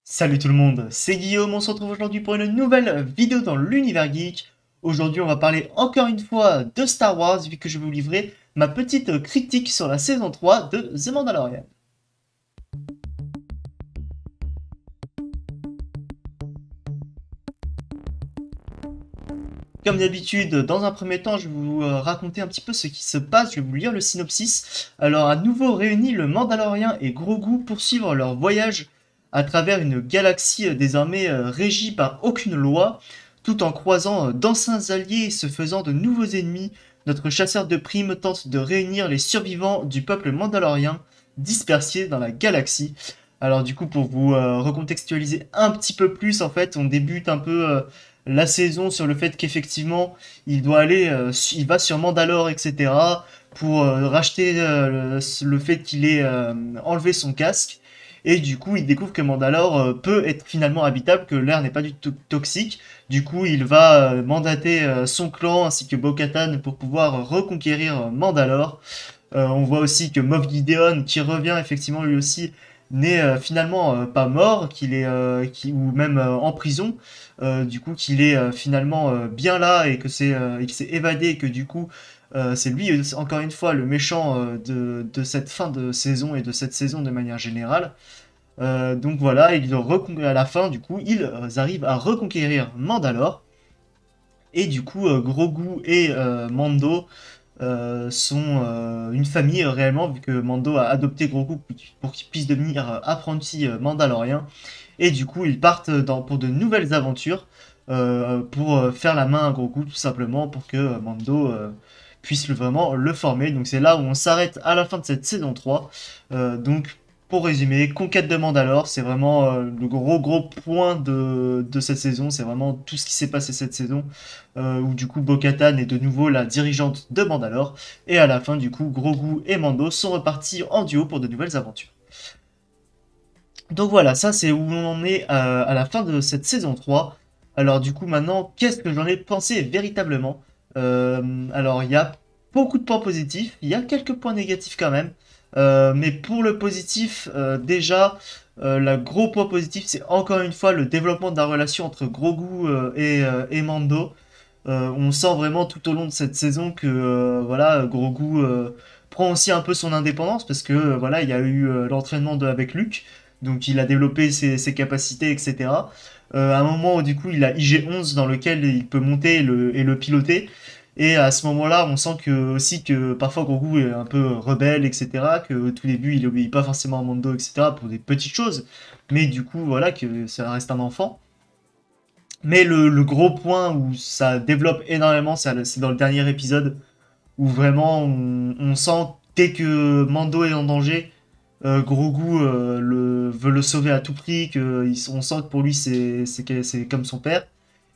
Salut tout le monde, c'est Guillaume, on se retrouve aujourd'hui pour une nouvelle vidéo dans l'univers geek. Aujourd'hui on va parler encore une fois de Star Wars vu que je vais vous livrer ma petite critique sur la saison 3 de The Mandalorian. Comme d'habitude, dans un premier temps, je vais vous raconter un petit peu ce qui se passe, je vais vous lire le synopsis. Alors, à nouveau réunis, le Mandalorien et Grogu poursuivent leur voyage à travers une galaxie désormais régie par aucune loi, tout en croisant d'anciens alliés et se faisant de nouveaux ennemis. Notre chasseur de primes tente de réunir les survivants du peuple mandalorien dispersés dans la galaxie. Alors du coup, pour vous recontextualiser un petit peu plus, en fait, on débute un peu la saison sur le fait qu'effectivement il doit aller, il va sur Mandalore, etc. pour racheter le fait qu'il ait enlevé son casque. Et du coup, il découvre que Mandalore peut être finalement habitable, que l'air n'est pas du tout toxique. Du coup, il va mandater son clan ainsi que Bo-Katan pour pouvoir reconquérir Mandalore. On voit aussi que Moff Gideon, qui revient effectivement lui aussi, n'est finalement pas mort, ou même en prison, du coup qu'il est finalement bien là et que il s'est évadé et que du coup c'est lui encore une fois le méchant de cette fin de saison et de cette saison de manière générale. Donc voilà, à la fin du coup ils arrivent à reconquérir Mandalore et du coup Grogu et Mando sont une famille réellement, vu que Mando a adopté Grogu pour qu'il puisse devenir apprenti mandalorien. Et du coup, ils partent pour de nouvelles aventures pour faire la main à Grogu, tout simplement, pour que Mando puisse vraiment le former. Donc c'est là où on s'arrête à la fin de cette saison 3. Donc pour résumer, conquête de Mandalore, c'est vraiment le gros point de cette saison. C'est vraiment tout ce qui s'est passé cette saison, où du coup Bo-Katan est de nouveau la dirigeante de Mandalore. Et à la fin, du coup, Grogu et Mando sont repartis en duo pour de nouvelles aventures. Donc voilà, ça c'est où on en est à la fin de cette saison 3. Alors du coup maintenant, qu'est-ce que j'en ai pensé véritablement? Alors il y a beaucoup de points positifs, il y a quelques points négatifs quand même. Mais pour le positif, déjà, le gros point positif, c'est encore une fois le développement de la relation entre Grogu et Mando. On sent vraiment tout au long de cette saison que voilà, Grogu prend aussi un peu son indépendance parce que voilà, il y a eu l'entraînement avec Luke, donc il a développé ses capacités, etc. À un moment où du coup il a IG-11 dans lequel il peut monter et le piloter. Et à ce moment-là, on sent que aussi que parfois Grogu est un peu rebelle, etc. Que au tout début il obéit pas forcément à Mando, etc. pour des petites choses, mais du coup voilà que ça reste un enfant. Mais le gros point où ça développe énormément, c'est dans le dernier épisode, où vraiment on sent, dès que Mando est en danger, Grogu veut le sauver à tout prix, on sent que pour lui c'est comme son père.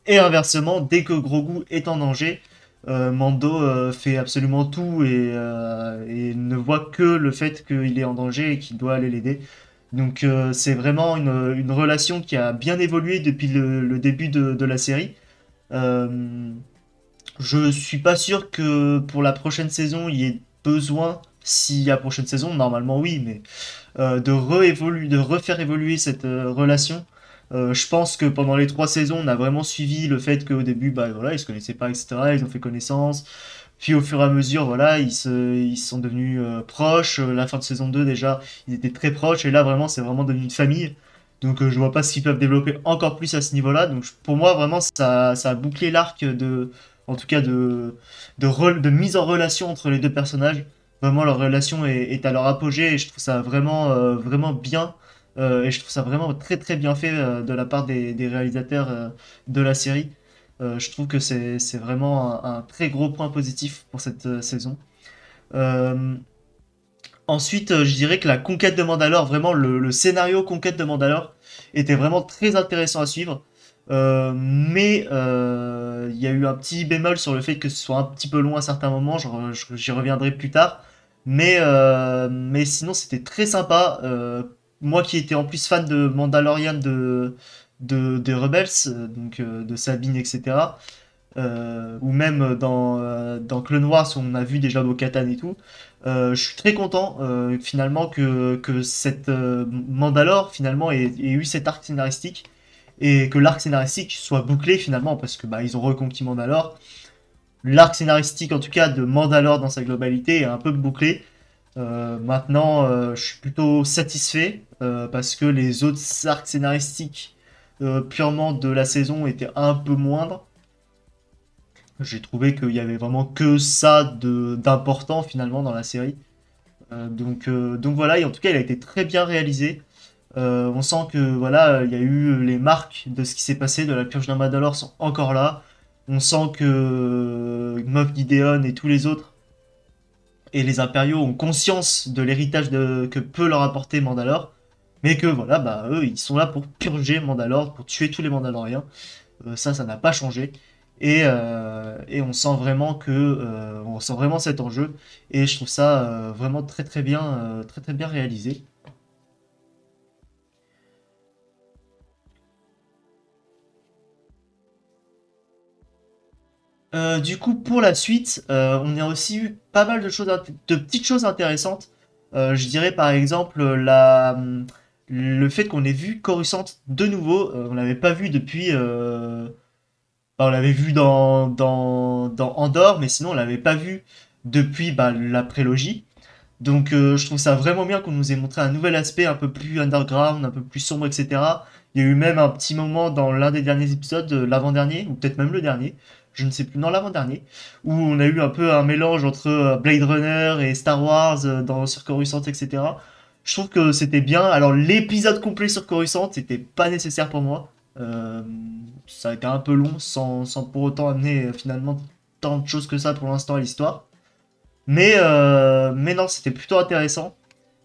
Et inversement, dès que Grogu est en danger, Mando fait absolument tout et ne voit que le fait qu'il est en danger et qu'il doit aller l'aider. Donc c'est vraiment une relation qui a bien évolué depuis le début de la série. Euh, je suis pas sûr que pour la prochaine saison il y ait besoin, s'il y a prochaine saison, normalement oui, mais de refaire évoluer cette relation. Je pense que pendant les 3 saisons, on a vraiment suivi le fait qu'au début, bah voilà, ils se connaissaient pas, etc. Ils ont fait connaissance. Puis au fur et à mesure, voilà, ils sont devenus proches. La fin de saison 2 déjà, ils étaient très proches. Et là, vraiment, c'est vraiment devenu une famille. Donc je vois pas ce qu'ils peuvent développer encore plus à ce niveau-là. Donc pour moi, vraiment, ça a bouclé l'arc en tout cas de mise en relation entre les deux personnages. Vraiment, leur relation est à leur apogée et je trouve ça vraiment, vraiment bien. Et je trouve ça vraiment très bien fait de la part des réalisateurs de la série. Je trouve que c'est vraiment un très gros point positif pour cette saison. Euh, Ensuite, je dirais que la conquête de Mandalore, vraiment le scénario conquête de Mandalore était vraiment très intéressant à suivre. Mais il y a eu un petit bémol sur le fait que ce soit un petit peu long à certains moments, j'y reviendrai plus tard. Mais sinon, c'était très sympa. Moi qui étais en plus fan de Mandalorian de Rebels, donc de Sabine, etc. ou même dans Clone Wars où on a vu déjà Bo-Katan et tout. Je suis très content finalement que cette Mandalore finalement ait eu cet arc scénaristique et que l'arc scénaristique soit bouclé finalement parce que bah ils ont reconquis Mandalore. L'arc scénaristique en tout cas de Mandalore dans sa globalité est un peu bouclé. Maintenant, je suis plutôt satisfait parce que les autres arcs scénaristiques purement de la saison étaient un peu moindres. J'ai trouvé qu'il y avait vraiment que ça d'important finalement dans la série. Donc voilà, et en tout cas, il a été très bien réalisé. On sent que voilà, il y a eu les marques de ce qui s'est passé, de la purge d'un Mandalore sont encore là. On sent que Moff Gideon et tous les autres et les impériaux ont conscience de l'héritage que peut leur apporter Mandalore, mais que voilà, bah eux, ils sont là pour purger Mandalore, pour tuer tous les Mandaloriens. Ça n'a pas changé. Et on sent vraiment cet enjeu. Et je trouve ça vraiment très très bien réalisé. Du coup, pour la suite, on a aussi eu pas mal de petites choses intéressantes. Je dirais par exemple le fait qu'on ait vu Coruscant de nouveau. On l'avait pas vu depuis. Bah, on l'avait vu dans Andorre, mais sinon on l'avait pas vu depuis bah, la prélogie. Donc je trouve ça vraiment bien qu'on nous ait montré un nouvel aspect un peu plus underground, un peu plus sombre, etc. Il y a eu même un petit moment dans l'un des derniers épisodes, l'avant-dernier, ou peut-être même le dernier, je ne sais plus, non l'avant-dernier, où on a eu un peu un mélange entre Blade Runner et Star Wars sur Coruscant, etc. Je trouve que c'était bien. Alors l'épisode complet sur Coruscant, c'était pas nécessaire pour moi. Euh, Ça a été un peu long sans pour autant amener finalement tant de choses que ça pour l'instant à l'histoire. Mais non, c'était plutôt intéressant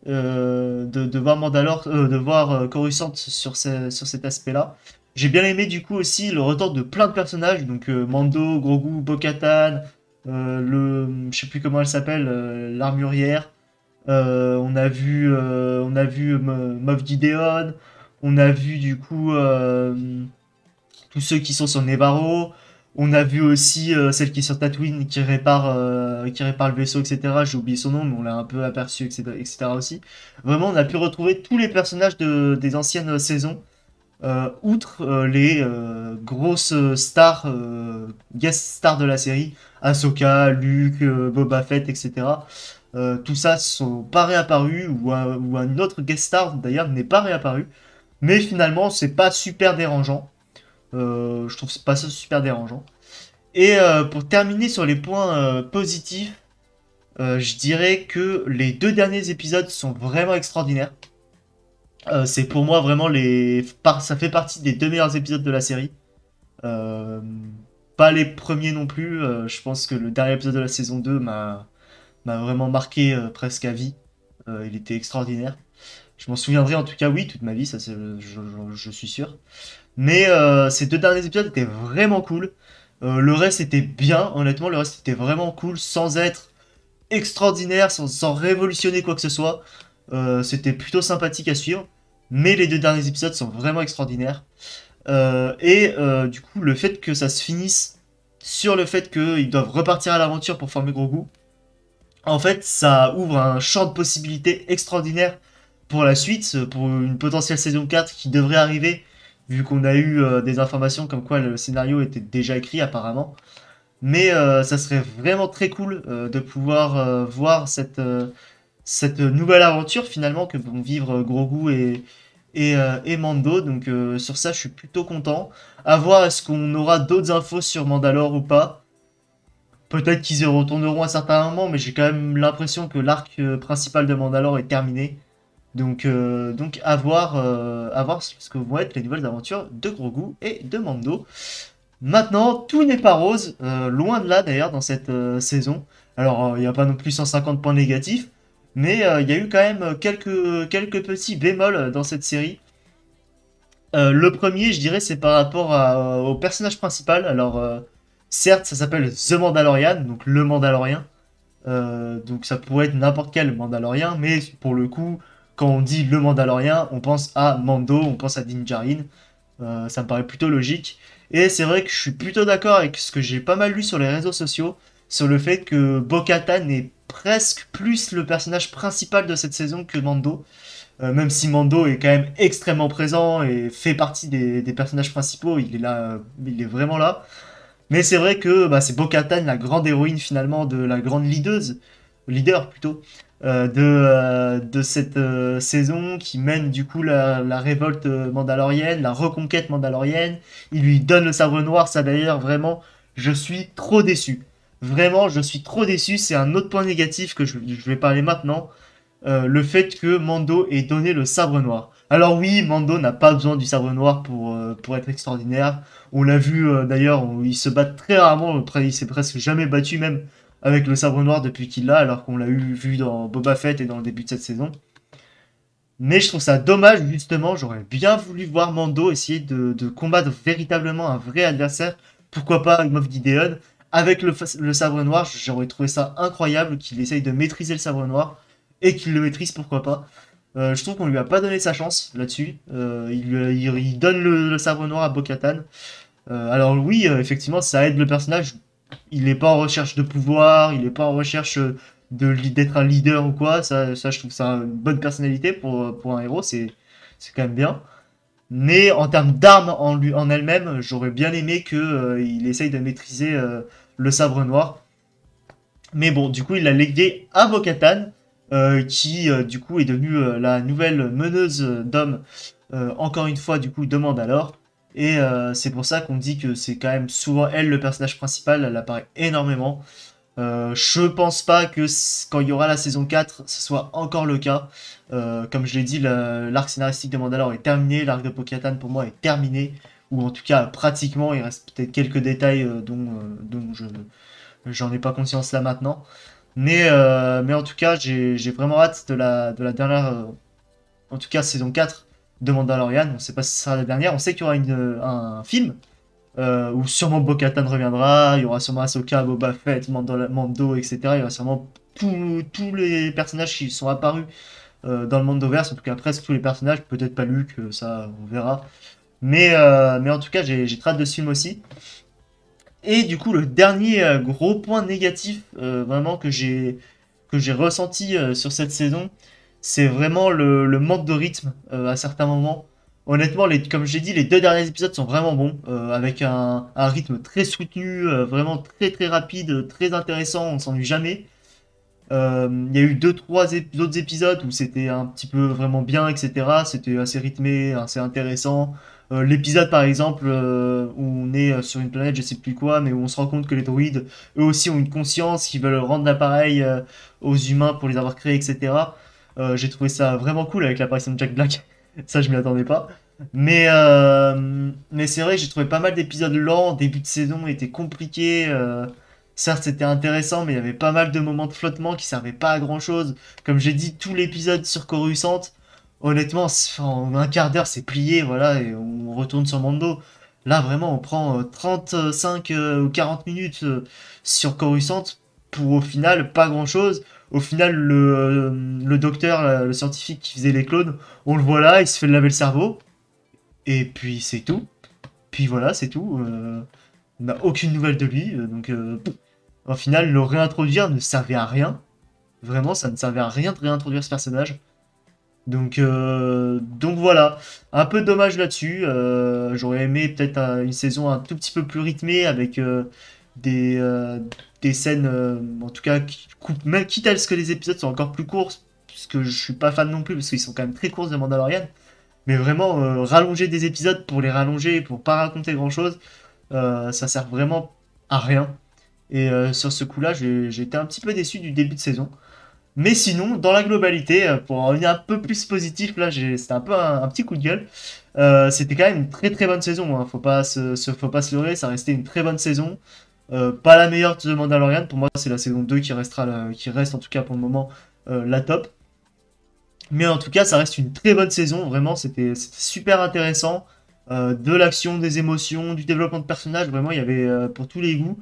de voir Mandalore, de voir Coruscant sur cet aspect-là. J'ai bien aimé du coup aussi le retour de plein de personnages, donc Mando, Grogu, Bo-Katan, je sais plus comment elle s'appelle, l'armurière. On a vu Moff Gideon. On a vu du coup tous ceux qui sont sur Nevarro. On a vu aussi celle qui est sur Tatooine qui répare le vaisseau, etc. J'ai oublié son nom, mais on l'a un peu aperçu, etc., etc. aussi. Vraiment, on a pu retrouver tous les personnages des anciennes saisons, outre les grosses stars, guest stars de la série, Ahsoka, Luke, Boba Fett, etc. Tout ça sont pas réapparus, ou un autre guest star d'ailleurs n'est pas réapparu. Mais finalement, c'est pas super dérangeant. Je trouve pas ça super dérangeant. Et pour terminer sur les points positifs, je dirais que les deux derniers épisodes sont vraiment extraordinaires. C'est pour moi vraiment ça fait partie des deux meilleurs épisodes de la série. Euh, Pas les premiers non plus. Je pense que le dernier épisode de la saison 2 m'a vraiment marqué presque à vie. Il était extraordinaire. Je m'en souviendrai en tout cas, oui, toute ma vie, je suis sûr. Mais ces deux derniers épisodes étaient vraiment cool. Le reste était bien, honnêtement, le reste était vraiment cool, sans être extraordinaire, sans révolutionner quoi que ce soit. C'était plutôt sympathique à suivre. Mais les deux derniers épisodes sont vraiment extraordinaires. Du coup, le fait que ça se finisse sur le fait qu'ils doivent repartir à l'aventure pour former Grogu, en fait, ça ouvre un champ de possibilités extraordinaire pour la suite, pour une potentielle saison 4 qui devrait arriver, vu qu'on a eu des informations comme quoi le scénario était déjà écrit apparemment. Mais ça serait vraiment très cool de pouvoir voir cette nouvelle aventure finalement que vont vivre Grogu et Mando. Donc sur ça, je suis plutôt content. À voir est-ce qu'on aura d'autres infos sur Mandalore ou pas. Peut-être qu'ils y retourneront à certains moments, mais j'ai quand même l'impression que l'arc principal de Mandalore est terminé. Donc à voir ce que vont être les nouvelles aventures de Grogu et de Mando. Maintenant, tout n'est pas rose, loin de là d'ailleurs dans cette saison. Alors, il n'y a pas non plus 150 points négatifs, mais il y a eu quand même quelques petits bémols dans cette série. Le premier, je dirais, c'est par rapport au personnage principal. Alors, certes, ça s'appelle The Mandalorian, donc le Mandalorien. Donc ça pourrait être n'importe quel Mandalorien, mais pour le coup, quand on dit le Mandalorien, on pense à Mando, on pense à Din Djarin. Ça me paraît plutôt logique. Et c'est vrai que je suis plutôt d'accord avec ce que j'ai pas mal lu sur les réseaux sociaux, sur le fait que Bo-Katan est presque plus le personnage principal de cette saison que Mando. Même si Mando est quand même extrêmement présent et fait partie des personnages principaux, il est là, il est vraiment là. Mais c'est vrai que bah, c'est Bo-Katan, la grande héroïne finalement, de la grande leader plutôt, de cette saison qui mène du coup la révolte mandalorienne, la reconquête mandalorienne. Il lui donne le sabre noir, ça d'ailleurs vraiment, je suis trop déçu. Vraiment, je suis trop déçu, c'est un autre point négatif que je vais parler maintenant, le fait que Mando ait donné le sabre noir. Alors oui, Mando n'a pas besoin du sabre noir pour être extraordinaire. On l'a vu d'ailleurs, il se bat très rarement, il s'est presque jamais battu même avec le sabre noir depuis qu'il l'a, alors qu'on l'a vu dans Boba Fett et dans le début de cette saison. Mais je trouve ça dommage, justement, j'aurais bien voulu voir Mando essayer de combattre véritablement un vrai adversaire, pourquoi pas Moff Gideon, avec le sabre noir, j'aurais trouvé ça incroyable qu'il essaye de maîtriser le sabre noir, et qu'il le maîtrise, pourquoi pas. Je trouve qu'on lui a pas donné sa chance là-dessus. Il donne le sabre noir à Bo-Katan. Alors oui, effectivement, ça aide le personnage. Il n'est pas en recherche de pouvoir, il n'est pas en recherche d'être un leader ou quoi. Ça, je trouve ça une bonne personnalité pour un héros, c'est quand même bien. Mais en termes d'armes en elle-même, j'aurais bien aimé qu'il essaye de maîtriser le sabre noir. Mais bon, du coup, il l'a légué à Bo-Katan, qui du coup est devenue la nouvelle meneuse d'hommes, encore une fois, du coup, de Mandalore. Et c'est pour ça qu'on dit que c'est quand même souvent elle le personnage principal, elle apparaît énormément. Je pense pas que quand il y aura la saison 4, ce soit encore le cas. Comme je l'ai dit, l'arc scénaristique de Mandalore est terminé, l'arc de Bo-Katan pour moi est terminé, ou en tout cas pratiquement, il reste peut-être quelques détails dont j'en ai pas conscience là maintenant. Mais en tout cas, j'ai vraiment hâte de la dernière, en tout cas saison 4 de Mandalorian. On sait pas si ce sera la dernière, on sait qu'il y aura un film où sûrement Bo-Katan reviendra, il y aura sûrement Ahsoka, Boba Fett, Mando, etc. Il y aura sûrement tous les personnages qui sont apparus dans le Mandoverse, en tout cas presque tous les personnages, peut-être pas Luke, ça on verra. Mais en tout cas, j'ai très hâte de ce film aussi. Et du coup, le dernier gros point négatif vraiment que j'ai ressenti sur cette saison, c'est vraiment le manque de rythme à certains moments. Honnêtement, comme j'ai dit, les deux derniers épisodes sont vraiment bons, avec un rythme très soutenu, vraiment très très rapide, très intéressant, on s'ennuie jamais. Il y a eu deux, trois autres épisodes où c'était un petit peu vraiment bien, etc. C'était assez rythmé, assez intéressant. L'épisode par exemple où on est sur une planète, je sais plus quoi, mais où on se rend compte que les droïdes, eux aussi, ont une conscience, qui veulent rendre l'appareil aux humains pour les avoir créés, etc. J'ai trouvé ça vraiment cool avec l'apparition de Jack Black. Ça, je m'y attendais pas. Mais c'est vrai que j'ai trouvé pas mal d'épisodes lents. Début de saison était compliqué. Certes, c'était intéressant, mais il y avait pas mal de moments de flottement qui servaient pas à grand chose. Comme j'ai dit, tout l'épisode sur Coruscant, honnêtement, en un quart d'heure, c'est plié, voilà, et on retourne sur Mando. Là, vraiment, on prend 35 ou 40 minutes sur Coruscant pour au final pas grand chose. Au final, le docteur, le scientifique qui faisait les clones, on le voit là, il se fait laver le cerveau, et puis c'est tout. Puis voilà, c'est tout. On n'a aucune nouvelle de lui, donc au final, le réintroduire ne servait à rien. Vraiment, ça ne servait à rien de réintroduire ce personnage. Donc voilà, un peu dommage là-dessus. J'aurais aimé peut-être une saison un tout petit peu plus rythmée avec des, euh, des scènes, en tout cas, qui coupent, même quitte à ce que les épisodes soient encore plus courts, puisque je suis pas fan non plus, parce qu'ils sont quand même très courts de Mandalorian. Mais vraiment, rallonger des épisodes pour les rallonger, pour pas raconter grand-chose, ça sert vraiment à rien. Et sur ce coup-là, j'ai été un petit peu déçu du début de saison. Mais sinon, dans la globalité, pour en revenir un peu plus positif, là, c'était un peu un petit coup de gueule. C'était quand même une très très bonne saison, hein. Faut pas se leurrer, ça restait une très bonne saison. Pas la meilleure de Mandalorian, pour moi c'est la saison 2 qui restera qui reste en tout cas pour le moment la top. Mais en tout cas, ça reste une très bonne saison, vraiment, c'était super intéressant. De l'action, des émotions, du développement de personnages, vraiment, il y avait pour tous les goûts.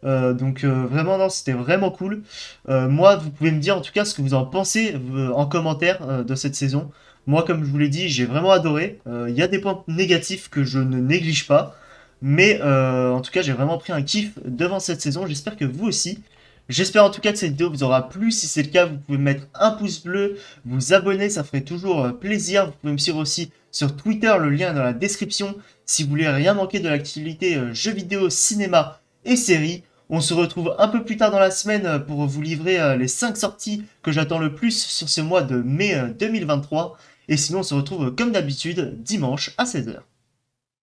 Donc vraiment, non, c'était vraiment cool. Moi, vous pouvez me dire en tout cas ce que vous en pensez en commentaire de cette saison. Moi, comme je vous l'ai dit, j'ai vraiment adoré. Il y a des points négatifs que je ne néglige pas. Mais en tout cas, j'ai vraiment pris un kiff devant cette saison. J'espère que vous aussi. J'espère en tout cas que cette vidéo vous aura plu. Si c'est le cas, vous pouvez mettre un pouce bleu, vous abonner, ça ferait toujours plaisir. Vous pouvez me suivre aussi sur Twitter, le lien est dans la description. Si vous voulez rien manquer de l'actualité jeux vidéo, cinéma et séries. On se retrouve un peu plus tard dans la semaine pour vous livrer les 5 sorties que j'attends le plus sur ce mois de mai 2023. Et sinon, on se retrouve comme d'habitude dimanche à 16 h.